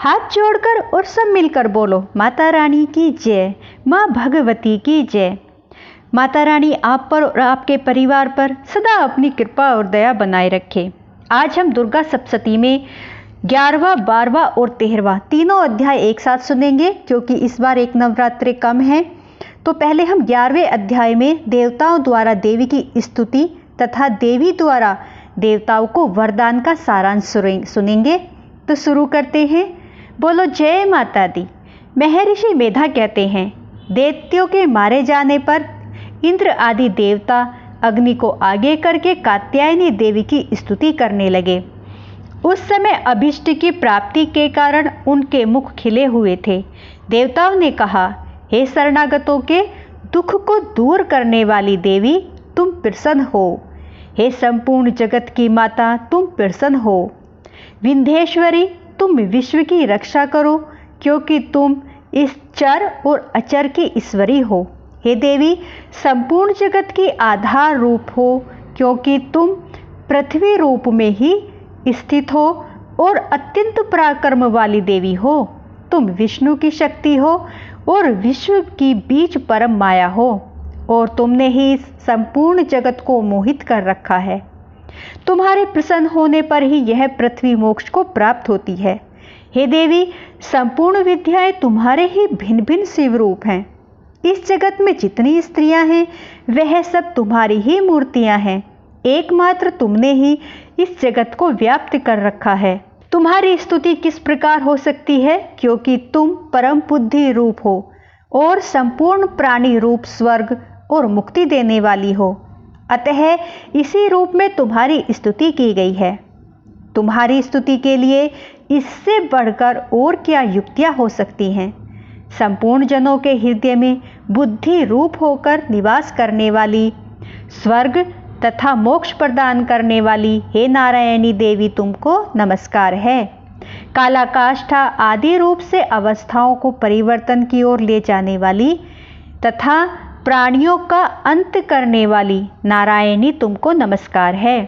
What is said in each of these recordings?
हाथ जोड़कर और सब मिलकर बोलो, माता रानी की जय, माँ भगवती की जय। माता रानी आप पर और आपके परिवार पर सदा अपनी कृपा और दया बनाए रखे। आज हम दुर्गा सप्तशती में 11वां, 12वां और 13वां तीनों अध्याय एक साथ सुनेंगे, क्योंकि इस बार एक नवरात्रि कम है। तो पहले हम 11वें अध्याय में देवताओं द्वारा देवी की स्तुति तथा देवी द्वारा देवताओं को वरदान का सारांश सुनेंगे। तो शुरू करते हैं। बोलो जय माता दी। महर्षि मेधा कहते हैं, दैत्यों के मारे जाने पर इंद्र आदि देवता अग्नि को आगे करके कात्यायनी देवी की स्तुति करने लगे। उस समय अभिष्ट की प्राप्ति के कारण उनके मुख खिले हुए थे। देवताओं ने कहा, हे शरणागतों के दुख को दूर करने वाली देवी, तुम प्रसन्न हो। हे संपूर्ण जगत की माता, तुम प्रसन्न हो। विंध्येश्वरी, तुम विश्व की रक्षा करो, क्योंकि तुम इस चर और अचर की ईश्वरी हो। हे देवी, संपूर्ण जगत की आधार रूप हो, क्योंकि तुम पृथ्वी रूप में ही स्थित हो और अत्यंत पराक्रम वाली देवी हो। तुम विष्णु की शक्ति हो और विश्व की बीज परम माया हो, और तुमने ही संपूर्ण जगत को मोहित कर रखा है। तुम्हारे प्रसन्न होने पर ही यह पृथ्वी मोक्ष को प्राप्त होती है। हे देवी, संपूर्ण विद्याएं तुम्हारे ही भिन्न भिन्न शिव रूप हैं। इस जगत में जितनी स्त्रियां हैं वह सब तुम्हारी ही मूर्तियां हैं। एकमात्र तुमने ही इस जगत को व्याप्त कर रखा है। तुम्हारी स्तुति किस प्रकार हो सकती है, क्योंकि तुम परम बुद्धि रूप हो और संपूर्ण प्राणी रूप स्वर्ग और मुक्ति देने वाली हो। अतः इसी रूप में तुम्हारी स्तुति की गई है। तुम्हारी स्तुति के लिए इससे बढ़कर और क्या युक्तियां हो सकती हैं। संपूर्ण जनों के हृदय में बुद्धि रूप होकर निवास करने वाली, स्वर्ग तथा मोक्ष प्रदान करने वाली हे नारायणी देवी, तुमको नमस्कार है। कालाकाष्ठा आदि रूप से अवस्थाओं को परिवर्तन की ओर ले जाने वाली तथा प्राणियों का अंत करने वाली नारायणी, तुमको नमस्कार है।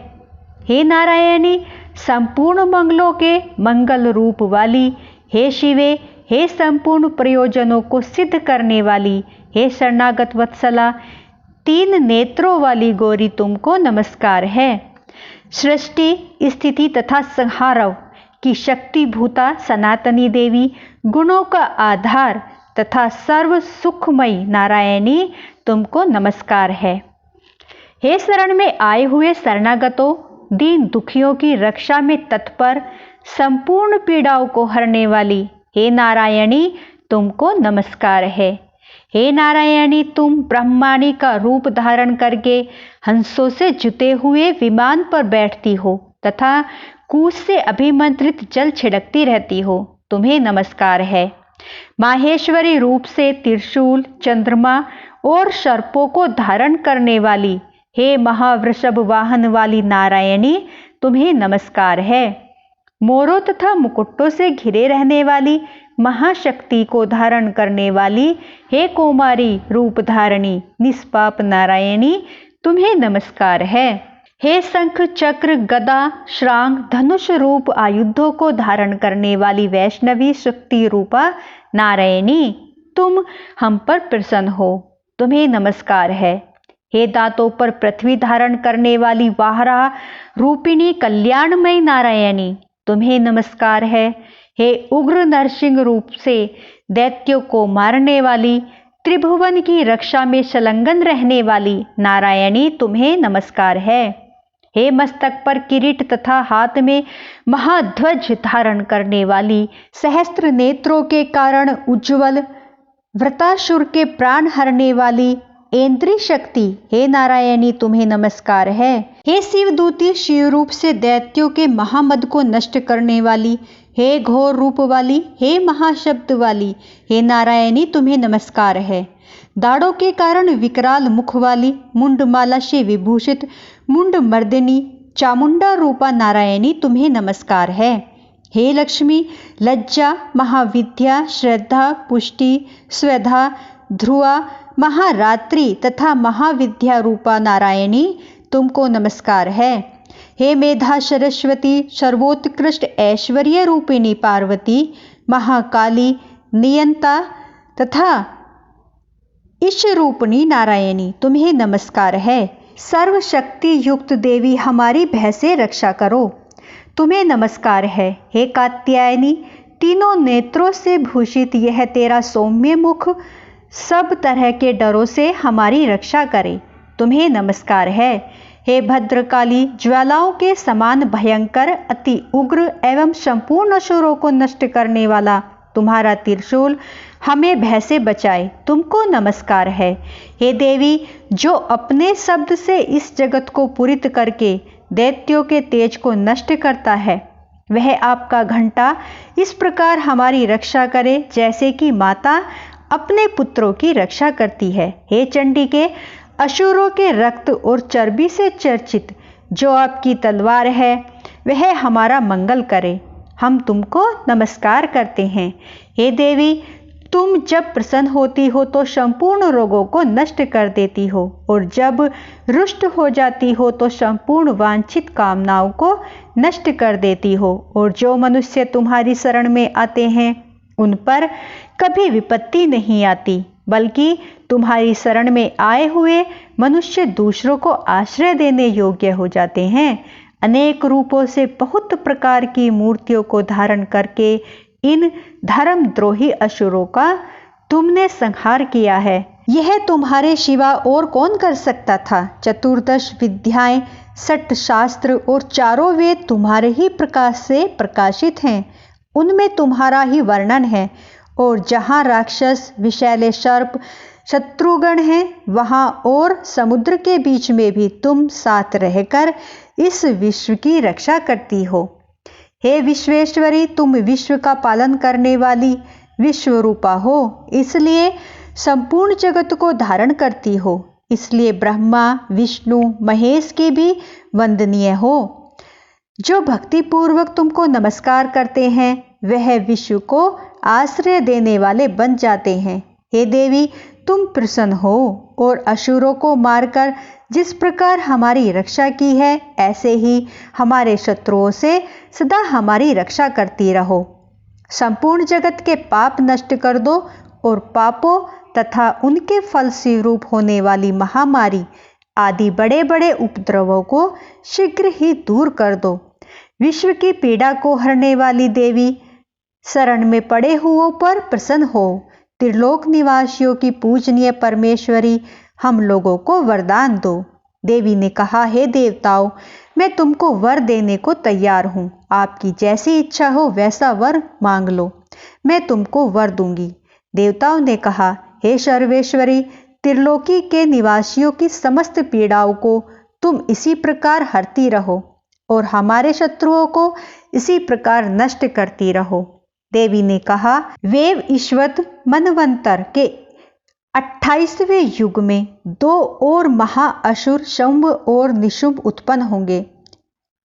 हे नारायणी, संपूर्ण मंगलों के मंगल रूप वाली, हे शिवे, हे संपूर्ण प्रयोजनों को सिद्ध करने वाली, हे शरणागत वत्सला, 3 नेत्रों वाली गौरी, तुमको नमस्कार है। सृष्टि, स्थिति तथा संहारव की शक्ति भूता सनातनी देवी, गुणों का आधार तथा सर्व सुखमयी नारायणी, तुमको नमस्कार है। हे शरण में आए हुए शरणागतों, दीन दुखियों की रक्षा में तत्पर, संपूर्ण पीड़ाओं को हरने वाली हे नारायणी, तुमको नमस्कार है। हे नारायणी, तुम ब्रह्माणी का रूप धारण करके हंसों से जुते हुए विमान पर बैठती हो तथा कूच से अभिमंत्रित जल छिड़कती रहती हो। तुम्हें नमस्कार है। माहेश्वरी रूप से त्रिशूल, चंद्रमा और सर्पों को धारण करने वाली हे महावृषभ वाहन वाली नारायणी, तुम्हें नमस्कार है। मोरों तथा मुकुटों से घिरे रहने वाली महाशक्ति को धारण करने वाली हे कौमारी रूप धारणी निष्पाप नारायणी, तुम्हें नमस्कार है। हे शंख चक्र गदा श्रांग धनुष रूप आयुधों को धारण करने वाली वैष्णवी शक्ति रूपा नारायणी, तुम हम पर प्रसन्न हो। तुम्हें नमस्कार है। हे दांतों पर पृथ्वी धारण करने वाली वाहरा रूपिणी कल्याणमयी नारायणी, तुम्हें नमस्कार है। हे उग्र नरसिंह रूप से दैत्यों को मारने वाली, त्रिभुवन की रक्षा में संलग्न रहने वाली नारायणी, तुम्हें नमस्कार है। हे मस्तक पर किरीट तथा हाथ में महाध्वज धारण करने वाली, सहस्त्र नेत्रों के कारण उज्ज्वल, वृतासुर के प्राण हरने वाली इंद्रिय शक्ति हे नारायणी, तुम्हें नमस्कार है। हे शिवदूती शिव रूप से दैत्यों के महामद को नष्ट करने वाली, हे घोर रूप वाली, हे महाशब्द वाली हे नारायणी, तुम्हें नमस्कार है। दाढ़ों के कारण विकराल मुख वाली, मुंडमाला से विभूषित मुंड मर्दिनी चामुंडा रूपा नारायणी, तुम्हें नमस्कार है। हे लक्ष्मी, लज्जा, महाविद्या, श्रद्धा, पुष्टि, स्वधा, ध्रुवा, महारात्रि तथा महाविद्या रूपा नारायणी, तुमको नमस्कार है। हे मेधा सरस्वती, सर्वोत्कृष्ट ऐश्वर्य रूपिणी पार्वती, महाकाली, नियंता तथा ईशरूपिणी नारायणी, तुम्हें नमस्कार है। सर्वशक्ति युक्त देवी, हमारी भय से रक्षा करो, तुम्हें नमस्कार है। हे कात्यायनी, तीनों नेत्रों से भूषित यह तेरा सौम्य मुख सब तरह के डरों से हमारी रक्षा करे, तुम्हें नमस्कार है। हे भद्रकाली, ज्वालाओं के समान भयंकर, अति उग्र एवं संपूर्ण असुरों को नष्ट करने वाला तुम्हारा त्रिशूल हमें भय से बचाए, तुमको नमस्कार है। हे देवी, जो अपने शब्द से इस जगत को पूरित करके दैत्यों के तेज को नष्ट करता है, वह आपका घंटा इस प्रकार हमारी रक्षा करे जैसे कि माता अपने पुत्रों की रक्षा करती है। हे चंडिके, असुरों के रक्त और चर्बी से चर्चित जो आपकी तलवार है, वह हमारा मंगल करे, हम तुमको नमस्कार करते हैं। हे देवी, तुम जब प्रसन्न होती हो तो संपूर्ण रोगों को नष्ट कर देती हो, और जब रुष्ट हो जाती हो तो संपूर्ण वांछित कामनाओं को नष्ट कर देती हो। और जो मनुष्य तुम्हारी शरण में आते हैं, उन पर कभी विपत्ति नहीं आती, बल्कि तुम्हारी शरण में आए हुए मनुष्य दूसरों को आश्रय देने योग्य हो जाते हैं। अनेक रूपों से बहुत प्रकार की मूर्तियों को धारण करके इन धर्मद्रोही असुरों का तुमने संहार किया है। यह तुम्हारे सिवा और कौन कर सकता था? चतुर्दश विद्याएं, 6 शास्त्र और 4 वेद तुम्हारे ही प्रकाश से प्रकाशित हैं, उनमें तुम्हारा ही वर्णन है। और जहाँ राक्षस, विषैले सर्प, शत्रुगण हैं, वहाँ और समुद्र के बीच में भी तुम साथ रहकर इस विश्व की रक्षा करती हो। हे विश्वेश्वरी, तुम विश्व का पालन करने वाली विश्वरूपा हो, इसलिए संपूर्ण जगत को धारण करती हो, इसलिए ब्रह्मा, विष्णु, महेश की भी वंदनीय हो। जो भक्ति पूर्वक तुमको नमस्कार करते हैं, वह विश्व को आश्रय देने वाले बन जाते हैं। हे देवी, तुम प्रसन्न हो और असुरों को मारकर जिस प्रकार हमारी रक्षा की है, ऐसे ही हमारे शत्रुओं से सदा हमारी रक्षा करती रहो। संपूर्ण जगत के पाप नष्ट कर दो और पापों तथा उनके फल स्वरूप होने वाली महामारी आदि बड़े बड़े उपद्रवों को शीघ्र ही दूर कर दो। विश्व की पीड़ा को हरने वाली देवी, शरण में पड़े हुओं पर प्रसन्न हो। त्रिलोक निवासियों की पूजनीय परमेश्वरी, हम लोगों को वरदान दो। देवी ने कहा, हे देवताओं, मैं तुमको वर देने को तैयार हूँ, आपकी जैसी इच्छा हो वैसा वर मांग लो, मैं तुमको वर दूंगी। देवताओं ने कहा, हे सर्वेश्वरी, त्रिलोकी के निवासियों की समस्त पीड़ाओं को तुम इसी प्रकार हरती रहो और हमारे शत्रुओं को इसी प्रकार नष्ट करती रहो। देवी ने कहा, वेव ईश्वत मनवंतर के 28वें युग में 2 और महाअसुर शुंभ और निशुंभ उत्पन्न होंगे।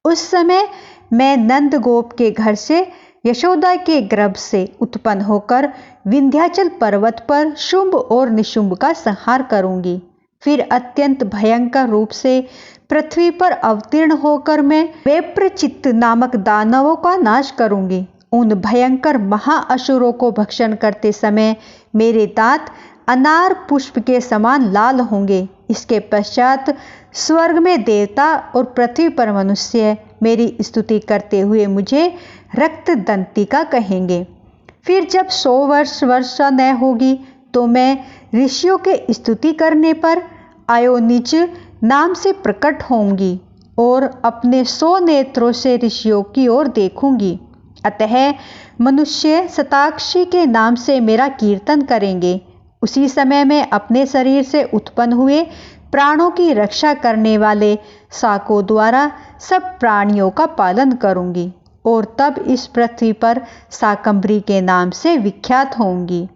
उस समय मैं नंद गोप के घर से यशोदा के गर्भ से उत्पन्न होकर विंध्याचल पर्वत पर शुंभ और निशुंभ का संहार करूंगी। फिर अत्यंत भयंकर रूप से पृथ्वी पर अवतीर्ण होकर मैं वेप्रचित्त नामक दानवों का नाश करूंगी। उन भयंकर महाअसुरों को भक्षण करते समय मेरे दांत अनार पुष्प के समान लाल होंगे। इसके पश्चात स्वर्ग में देवता और पृथ्वी पर मनुष्य मेरी स्तुति करते हुए मुझे रक्त दंतिका कहेंगे। फिर जब 100 वर्षा न होगी तो मैं ऋषियों के स्तुति करने पर आयोनिच नाम से प्रकट होंगी और अपने 100 नेत्रों से ऋषियों की ओर देखूंगी। अतः मनुष्य शताक्षी के नाम से मेरा कीर्तन करेंगे। उसी समय मैं अपने शरीर से उत्पन्न हुए प्राणों की रक्षा करने वाले शाकों द्वारा सब प्राणियों का पालन करूंगी और तब इस पृथ्वी पर शाकंभरी के नाम से विख्यात होंगी।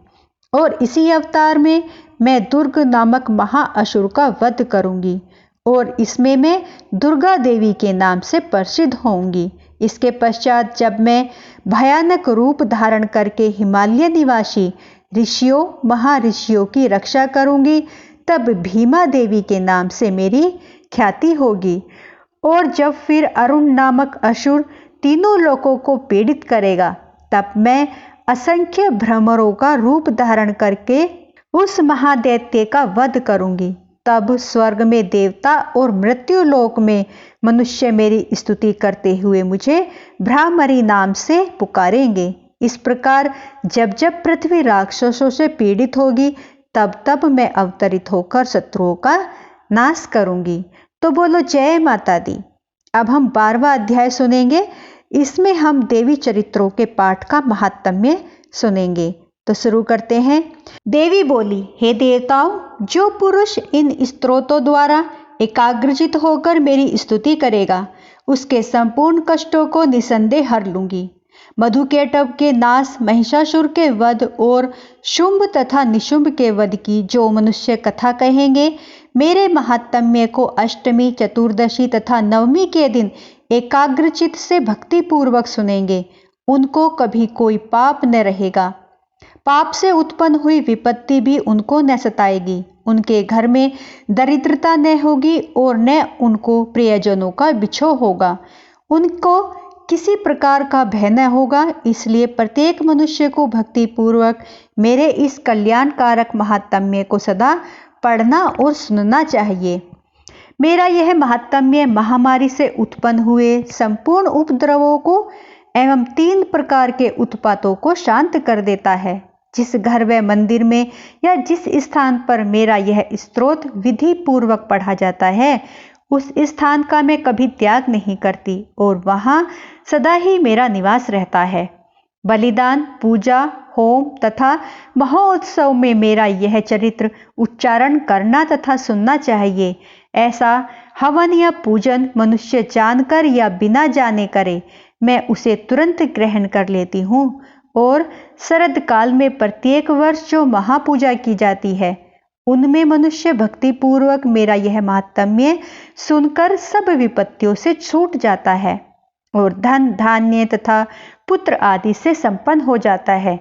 और इसी अवतार में मैं दुर्ग नामक महाअसुर का वध करूंगी और इसमें मैं दुर्गा देवी के नाम से प्रसिद्ध होंगी। इसके पश्चात जब मैं भयानक रूप धारण करके हिमालय निवासी ऋषियों महर्षियों की रक्षा करूंगी, तब भीमा देवी के नाम से मेरी ख्याति होगी। और जब फिर अरुण नामक असुर तीनों लोकों को पीड़ित करेगा, तब मैं असंख्य भ्रमरों का रूप धारण करके उस महादैत्य का वध करूंगी। तब स्वर्ग में देवता और मृत्यु लोक में मनुष्य मेरी स्तुति करते हुए मुझे भ्रामरी नाम से पुकारेंगे। इस प्रकार जब जब पृथ्वी राक्षसों से पीड़ित होगी तब तब मैं अवतरित होकर शत्रुओं का नाश करूंगी। तो बोलो जय माता दी। अब हम 12वां अध्याय सुनेंगे। इसमें हम देवी चरित्रों के पाठ का महात्म्य सुनेंगे। तो शुरू करते हैं। देवी बोली, हे देवताओं, जो पुरुष इन स्तोत्रों द्वारा एकाग्रचित होकर मेरी स्तुति करेगा उसके संपूर्ण कष्टों को निसंदेह हर लूंगी। मधुकैटभ के नाश, महिषासुर के वध और शुंभ तथा निशुंभ के वध की जो मनुष्य कथा कहेंगे, मेरे महात्म्य को अष्टमी, चतुर्दशी तथा नवमी के दिन एकाग्रचित से भक्ति पूर्वक सुनेंगे, उनको कभी कोई पाप न रहेगा। पाप से उत्पन्न हुई विपत्ति भी उनको न सताएगी। उनके घर में दरिद्रता न होगी और न उनको प्रियजनों का बिछोह होगा। उनको किसी प्रकार का भय न होगा। इसलिए प्रत्येक मनुष्य को भक्ति पूर्वक मेरे इस कल्याणकारक महात्म्य को सदा पढ़ना और सुनना चाहिए। मेरा यह महात्म्य महामारी से उत्पन्न हुए संपूर्ण उपद्रवों को एवं 3 प्रकार के उत्पातों को शांत कर देता है। जिस घर व मंदिर में या जिस स्थान पर मेरा यह स्तोत्र विधि पूर्वक पढ़ा जाता है, उस स्थान का मैं कभी त्याग नहीं करती और वहां सदा ही मेरा निवास रहता है। बलिदान, पूजा, होम तथा महोत्सव में मेरा यह चरित्र उच्चारण करना तथा सुनना चाहिए। ऐसा हवन या पूजन मनुष्य जानकर या बिना जाने करे, मैं उसे तुरंत ग्रहण कर लेती हूँ। और शरद काल में प्रत्येक वर्ष जो महापूजा की जाती है, उनमें मनुष्य भक्ति पूर्वक मेरा यह महात्म्य सुनकर सब विपत्तियों से छूट जाता है और धन, धान्य तथा पुत्र आदि से संपन्न हो जाता है।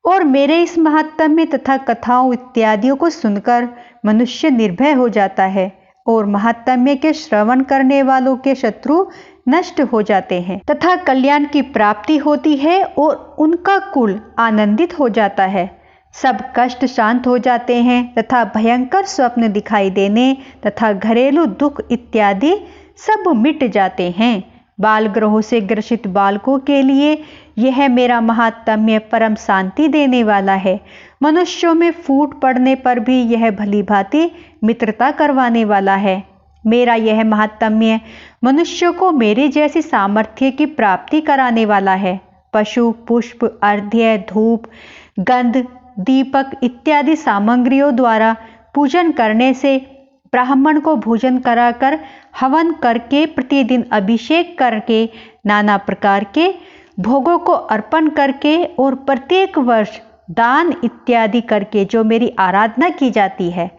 और मेरे इस महात्म्य तथा कथाओं इत्यादियों को सुनकर मनुष्य निर्भय हो जाता है और महात्म्य के श्रवण करने वालों के शत्रु नष्ट हो जाते हैं तथा कल्याण की प्राप्ति होती है और उनका कुल आनंदित हो जाता है। सब कष्ट शांत हो जाते हैं तथा भयंकर स्वप्न दिखाई देने तथा घरेलू दुख इत्यादि सब मिट जाते हैं। बाल ग्रहों से ग्रसित बालकों के लिए यह मेरा महात्म्य परम शांति देने वाला है। मनुष्यों में फूट पड़ने पर भी यह भली भांति मित्रता करवाने वाला है। मेरा यह महात्म्य मनुष्यों को मेरे जैसी सामर्थ्य की प्राप्ति कराने वाला है। पशु, पुष्प, अर्घ्य, धूप, गंध, दीपक इत्यादि सामग्रियों द्वारा पूजन करने से, ब्राह्मण को भोजन कराकर, हवन करके, प्रतिदिन अभिषेक करके, नाना प्रकार के भोगों को अर्पण करके और प्रत्येक वर्ष दान इत्यादि करके जो मेरी आराधना की जाती है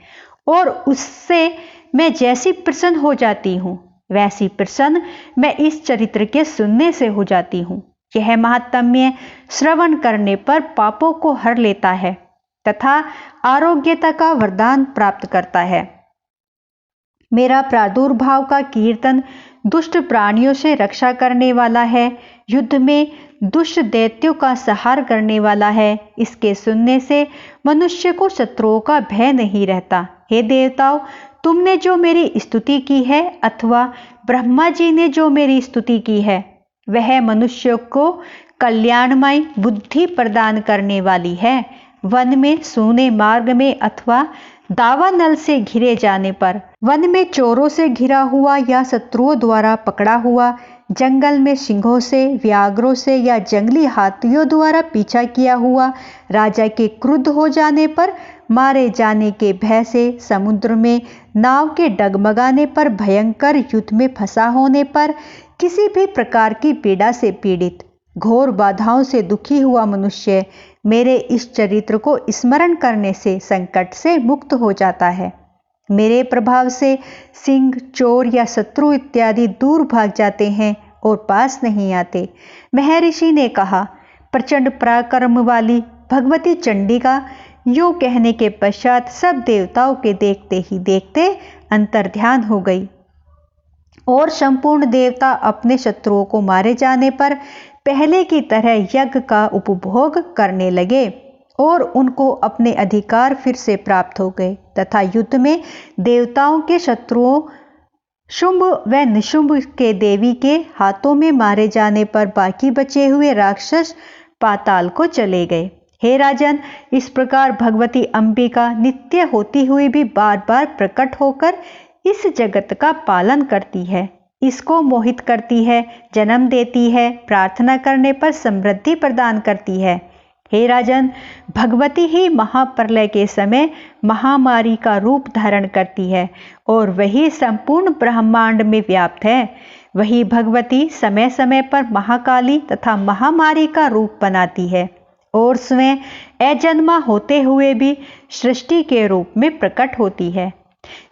और उससे मैं जैसी प्रसन्न हो जाती हूँ, वैसी प्रसन्न मैं इस चरित्र के सुनने से हो जाती हूँ। यह महात्म्य श्रवण करने पर पापों को हर लेता है तथा आरोग्यता का वरदान प्राप्त करता है। मेरा प्रादुर्भाव का कीर्तन दुष्ट प्राणियों से रक्षा करने वाला है, युद्ध में दुष्ट दैत्यों का संहार करने वाला है। इसके सुनने से मनुष्य को शत्रुओं का भय नहीं रहता। हे देवताओं, तुमने जो मेरी स्तुति की है अथवा ब्रह्मा जी ने जो मेरी स्तुति की है, वह मनुष्य को कल्याणमय बुद्धि प्रदान करने वाली है। वन में, सूने मार्ग में अथवा दावानल से घिरे जाने पर, वन में चोरों से घिरा हुआ या शत्रुओं द्वारा पकड़ा हुआ, जंगल में सिंहों से, व्याघ्रों से या जंगली हाथियों द्वारा पीछा किया हुआ, राजा के क्रुद्ध हो जाने पर, मारे जाने के भय से, समुद्र में नाव के डगमगाने पर, भयंकर युद्ध में फंसा होने पर, किसी भी प्रकार की पीड़ा से पीड़ित, घोर बाधाओं से दुखी हुआ मनुष्य मेरे इस चरित्र को स्मरण करने से संकट से मुक्त हो जाता है। मेरे प्रभाव से सिंह, चोर या शत्रु इत्यादि दूर भाग जाते हैं और पास नहीं आते। महर्षि ने कहा, प्रचंड पराक्रम वाली भगवती चंडिका यूं कहने के पश्चात सब देवताओं के देखते ही देखते अंतर्ध्यान हो गई और संपूर्ण देवता अपने शत्रुओं को मारे जाने पर पहले की तरह यज्ञ का उपभोग करने लगे और उनको अपने अधिकार फिर से प्राप्त हो गए तथा युद्ध में देवताओं के शत्रुओं शुंभ व निशुंभ के देवी के हाथों में मारे जाने पर बाकी बचे हुए राक्षस पाताल को चले गए। हे राजन, इस प्रकार भगवती अंबिका नित्य होती हुई भी बार बार प्रकट होकर इस जगत का पालन करती है, इसको मोहित करती है, जन्म देती है, प्रार्थना करने पर समृद्धि प्रदान करती है। हे राजन, भगवती ही महाप्रलय के समय महामारी का रूप धारण करती है और वही संपूर्ण ब्रह्मांड में व्याप्त है। वही भगवती समय समय पर महाकाली तथा महामारी का रूप बनाती है और स्वयं अजन्मा होते हुए भी सृष्टि के रूप में प्रकट होती है।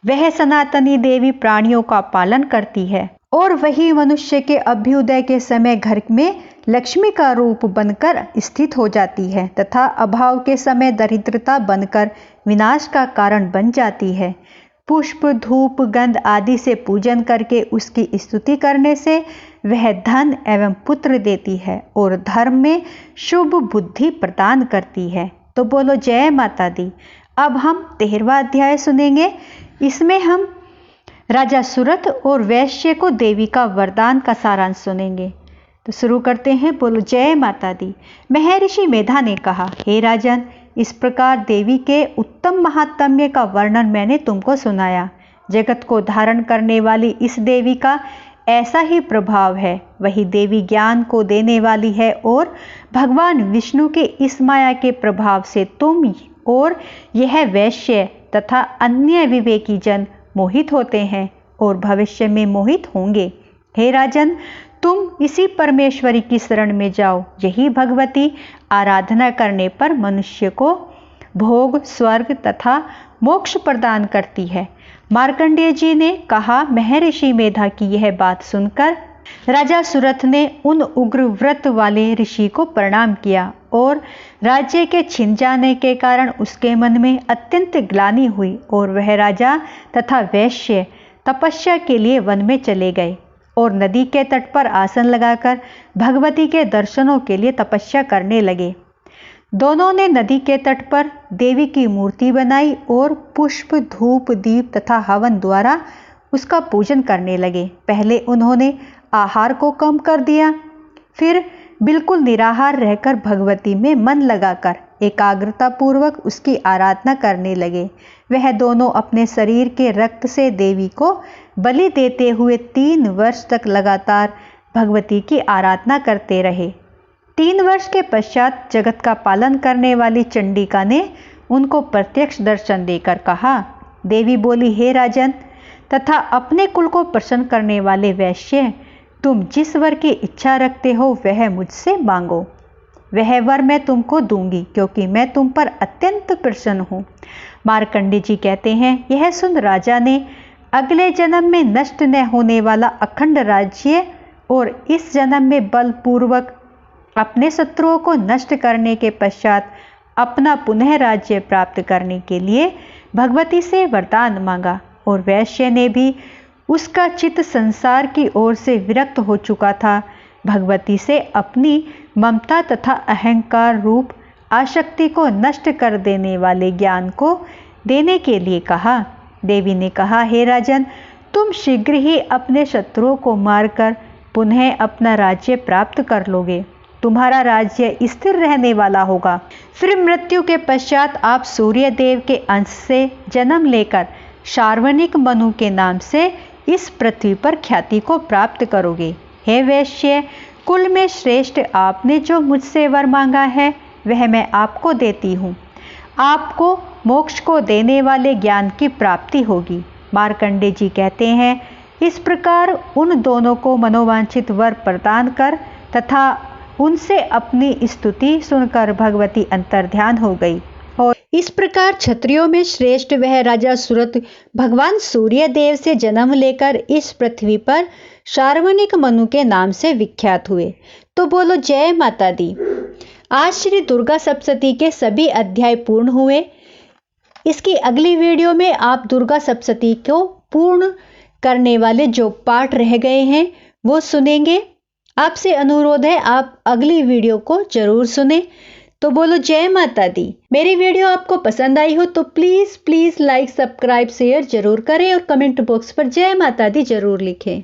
वह सनातनी देवी प्राणियों का पालन करती है और वही मनुष्य के अभ्युदय के समय घर में लक्ष्मी का रूप बनकर स्थित हो जाती है तथा अभाव के समय दरिद्रता बनकर विनाश का कारण बन जाती है। पुष्प, धूप, गंध आदि से पूजन करके उसकी स्तुति करने से वह धन एवं पुत्र देती है और धर्म में शुभ बुद्धि प्रदान करती है। तो बोलो जय माता दी। अब हम 13वां अध्याय सुनेंगे। इसमें हम राजा सुरथ और वैश्य को देवी का वरदान का सारांश सुनेंगे। तो शुरू करते हैं। बोलो जय माता दी। महर्षि मेधा ने कहा, हे राजन, इस प्रकार देवी के उत्तम महात्म्य का वर्णन मैंने तुमको सुनाया। जगत को धारण करने वाली इस देवी का ऐसा ही प्रभाव है। वही देवी ज्ञान को देने वाली है और भगवान विष्णु के इस माया के प्रभाव से तुम और यह वैश्य तथा अन्य विवेकी जन मोहित होते हैं और भविष्य में मोहित होंगे। हे राजन, तुम इसी परमेश्वरी की शरण में जाओ। यही भगवती आराधना करने पर मनुष्य को भोग, स्वर्ग तथा मोक्ष प्रदान करती है। मार्कंडेय जी ने कहा, महर्षि मेधा की यह बात सुनकर राजा सुरथ ने उन उग्र व्रत वाले ऋषि को प्रणाम किया और राज्य के छिन जाने के कारण उसके मन में अत्यंत ग्लानि हुई और वह राजा तथा वैश्य तपस्या के लिए वन में चले गए और नदी के तट पर आसन लगाकर भगवती के दर्शनों के लिए तपस्या करने लगे। दोनों ने नदी के तट पर देवी की मूर्ति बनाई और पुष्प, धूप, दीप तथा हवन द्वारा उसका पूजन करने लगे। पहले उन्होंने आहार को कम कर दिया, फिर बिल्कुल निराहार रहकर भगवती में मन लगाकर एकाग्रता पूर्वक उसकी आराधना करने लगे। वह दोनों अपने शरीर के रक्त से देवी को बलि देते हुए 3 वर्ष तक लगातार भगवती की आराधना करते रहे। 3 वर्ष के पश्चात जगत का पालन करने वाली चंडिका ने उनको प्रत्यक्ष दर्शन देकर कहा, देवी बोली, हे राजन तथा अपने कुल को प्रसन्न करने वाले वैश्य, तुम जिस वर की इच्छा रखते हो वह मुझसे मांगो। वह वर मैं तुमको दूंगी क्योंकि मैं तुम पर अत्यंत प्रसन्न हूँ। मार्कंडेय जी कहते हैं, यह सुन राजा ने अगले जन्म में नष्ट न होने वाला अखंड राज्य और इस जन्म में बलपूर्वक अपने शत्रुओं को नष्ट करने के पश्चात अपना पुनः राज्य प्राप्त करने के लिए भगवती से वरदान मांगा और वैश्य ने भी उसका चित्त संसार की ओर से विरक्त हो चुका था। भगवती से अपनी ममता तथा अहंकार रूप आसक्ति को नष्ट कर देने वाले ज्ञान को देने के लिए कहा। देवी ने कहा, हे राजन, तुम शीघ्र ही अपने शत्रुओं को मारकर पुनः अपना राज्य प्राप्त कर लोगे। तुम्हारा राज्य स्थिर रहने वाला होगा। फिर मृत्यु के पश्चात आप सूर्य देव के अंश से जन्म लेकर शार्वणिक मनु के नाम से इस पृथ्वी पर ख्याति को प्राप्त करोगे। हे वैश्य, कुल में श्रेष्ठ, आपने जो मुझसे वर मांगा है वह मैं आपको देती हूँ। आपको मोक्ष को देने वाले ज्ञान की प्राप्ति होगी। मार्कंडेय जी कहते हैं, इस प्रकार उन दोनों को मनोवांछित वर प्रदान कर तथा उनसे अपनी स्तुति सुनकर भगवती अंतर्ध्यान हो गई और इस प्रकार क्षत्रियों में श्रेष्ठ वह राजा सुरथ भगवान सूर्य देव से जन्म लेकर इस पृथ्वी पर शार्वणिक मनु के नाम से विख्यात हुए। तो बोलो जय माता दी। आज श्री दुर्गा सप्तशती के सभी अध्याय पूर्ण हुए। इसकी अगली वीडियो में आप दुर्गा सप्तशती को पूर्ण करने वाले जो पाठ रह गए हैं वो सुनेंगे। आपसे अनुरोध है आप अगली वीडियो को जरूर सुने। तो बोलो जय माता दी। मेरी वीडियो आपको पसंद आई हो तो please please like subscribe share जरूर करें और कमेंट बॉक्स पर जय माता दी जरूर लिखें।